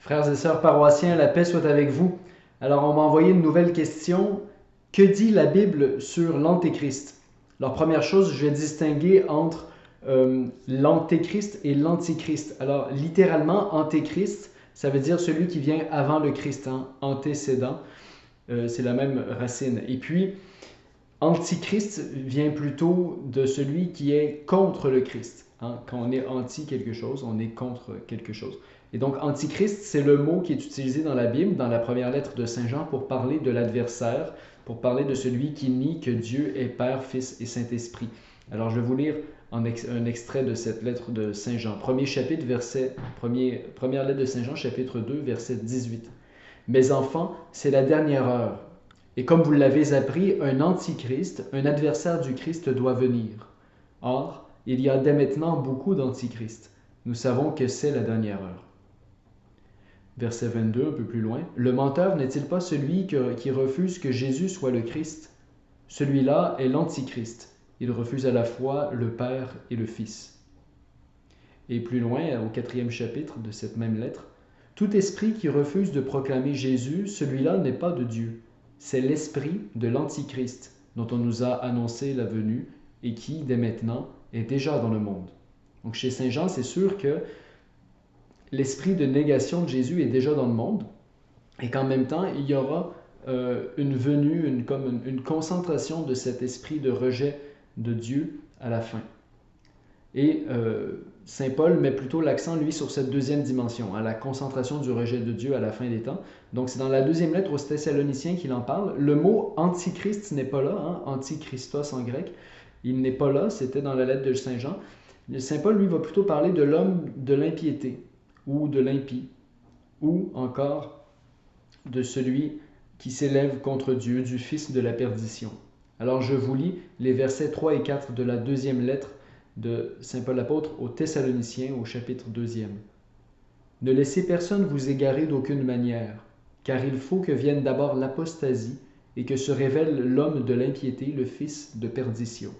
Frères et sœurs paroissiens, la paix soit avec vous. Alors, on m'a envoyé une nouvelle question. Que dit la Bible sur l'Antéchrist? Alors, première chose, je vais distinguer entre l'Antéchrist et l'Antichrist. Alors, littéralement, Antéchrist, ça veut dire celui qui vient avant le Christ, hein, antécédent. C'est la même racine. Et puis, Antichrist vient plutôt de celui qui est contre le Christ. Hein. Quand on est anti quelque chose, on est contre quelque chose. Et donc, Antichrist, c'est le mot qui est utilisé dans la Bible, dans la première lettre de Saint Jean, pour parler de l'adversaire, pour parler de celui qui nie que Dieu est Père, Fils et Saint-Esprit. Alors, je vais vous lire un extrait de cette lettre de Saint Jean. Première lettre de Saint Jean, chapitre 2, verset 18. Mes enfants, c'est la dernière heure. Et comme vous l'avez appris, un antichrist, un adversaire du Christ doit venir. Or, il y a dès maintenant beaucoup d'antichrists. Nous savons que c'est la dernière heure. Verset 22, un peu plus loin. Le menteur n'est-il pas celui qui refuse que Jésus soit le Christ? Celui-là est l'antichrist. Il refuse à la fois le Père et le Fils. Et plus loin, au 4e chapitre de cette même lettre, tout esprit qui refuse de proclamer Jésus, celui-là n'est pas de Dieu. C'est l'esprit de l'Antichrist dont on nous a annoncé la venue et qui, dès maintenant, est déjà dans le monde. Donc chez Saint Jean, c'est sûr que l'esprit de négation de Jésus est déjà dans le monde et qu'en même temps, il y aura une venue, une concentration de cet esprit de rejet de Dieu à la fin. Et Saint Paul met plutôt l'accent, lui, sur cette deuxième dimension, à la concentration du rejet de Dieu à la fin des temps. Donc c'est dans la deuxième lettre aux Thessaloniciens qu'il en parle. Le mot antichrist n'est pas là, hein, antichristos en grec. Il n'est pas là, c'était dans la lettre de Saint Jean. Saint Paul, lui, va plutôt parler de l'homme de l'impiété, ou de l'impie, ou encore de celui qui s'élève contre Dieu, du fils de la perdition. Alors je vous lis les versets 3 et 4 de la deuxième lettre de Saint Paul apôtre aux Thessaloniciens au chapitre 2e. Ne laissez personne vous égarer d'aucune manière, car il faut que vienne d'abord l'apostasie et que se révèle l'homme de l'impiété, le fils de perdition.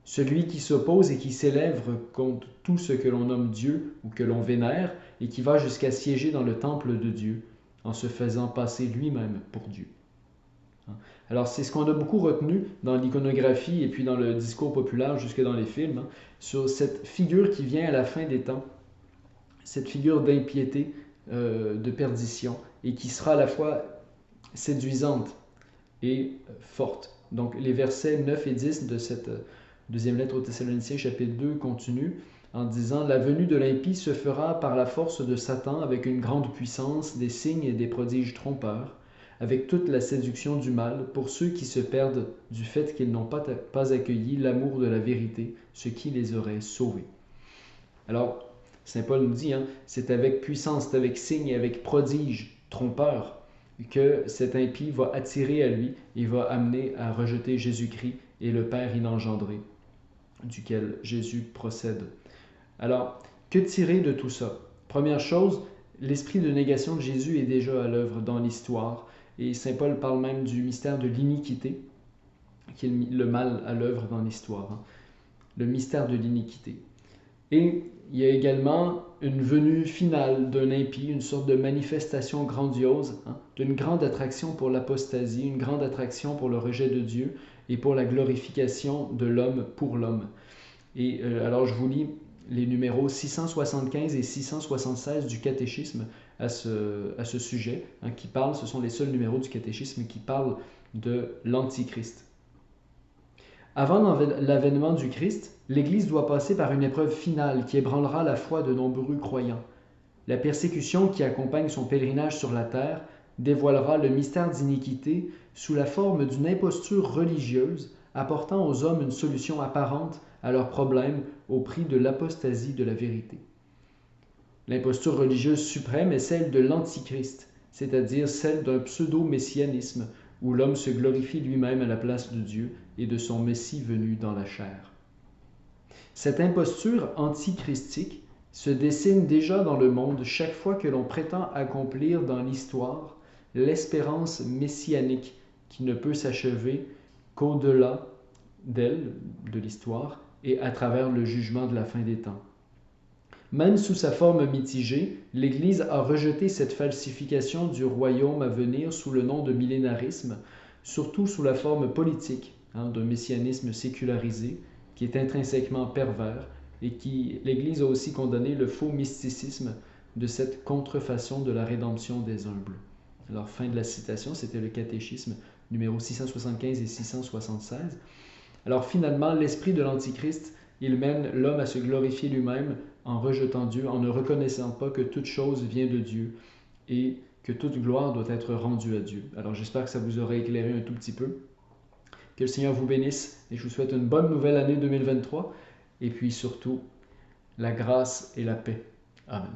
Celui qui s'oppose et qui s'élève contre tout ce que l'on nomme Dieu ou que l'on vénère et qui va jusqu'à siéger dans le temple de Dieu en se faisant passer lui-même pour Dieu. Alors, c'est ce qu'on a beaucoup retenu dans l'iconographie et puis dans le discours populaire, jusque dans les films, hein, sur cette figure qui vient à la fin des temps, cette figure d'impiété, de perdition, et qui sera à la fois séduisante et forte. Donc, les versets 9 et 10 de cette deuxième lettre aux Thessaloniciens, chapitre 2, continuent en disant « La venue de l'impie se fera par la force de Satan avec une grande puissance, des signes et des prodiges trompeurs, avec toute la séduction du mal, pour ceux qui se perdent du fait qu'ils n'ont pas accueilli l'amour de la vérité, ce qui les aurait sauvés. » Alors, Saint Paul nous dit, hein, c'est avec puissance, c'est avec signe et avec prodige trompeur que cet impie va attirer à lui et va amener à rejeter Jésus-Christ et le Père inengendré, duquel Jésus procède. Alors, que tirer de tout ça? Première chose, l'esprit de négation de Jésus est déjà à l'œuvre dans l'histoire. Et Saint Paul parle même du mystère de l'iniquité, qui est le mal à l'œuvre dans l'histoire. Hein. Le mystère de l'iniquité. Et il y a également une venue finale d'un impie, une sorte de manifestation grandiose, hein, d'une grande attraction pour l'apostasie, une grande attraction pour le rejet de Dieu et pour la glorification de l'homme pour l'homme. Et alors je vous lis les numéros 675 et 676 du catéchisme à ce sujet, hein, qui parlent, ce sont les seuls numéros du catéchisme qui parlent de l'Antichrist. Avant l'avènement du Christ, l'Église doit passer par une épreuve finale qui ébranlera la foi de nombreux croyants. La persécution qui accompagne son pèlerinage sur la terre dévoilera le mystère d'iniquité sous la forme d'une imposture religieuse apportant aux hommes une solution apparente à leurs problèmes au prix de l'apostasie de la vérité. L'imposture religieuse suprême est celle de l'Antichrist, c'est-à-dire celle d'un pseudo-messianisme où l'homme se glorifie lui-même à la place de Dieu et de son Messie venu dans la chair. Cette imposture antichristique se dessine déjà dans le monde chaque fois que l'on prétend accomplir dans l'histoire l'espérance messianique qui ne peut s'achever qu'au-delà d'elle, de l'histoire, et à travers le jugement de la fin des temps. Même sous sa forme mitigée, l'Église a rejeté cette falsification du royaume à venir sous le nom de millénarisme, surtout sous la forme politique d'un messianisme sécularisé qui est intrinsèquement pervers et l'Église a aussi condamné le faux mysticisme de cette contrefaçon de la rédemption des humbles. Alors, fin de la citation, c'était le catéchisme numéro 675 et 676. Alors finalement, l'esprit de l'Antichrist, il mène l'homme à se glorifier lui-même en rejetant Dieu, en ne reconnaissant pas que toute chose vient de Dieu et que toute gloire doit être rendue à Dieu. Alors j'espère que ça vous aura éclairé un tout petit peu. Que le Seigneur vous bénisse et je vous souhaite une bonne nouvelle année 2023 et puis surtout la grâce et la paix. Amen.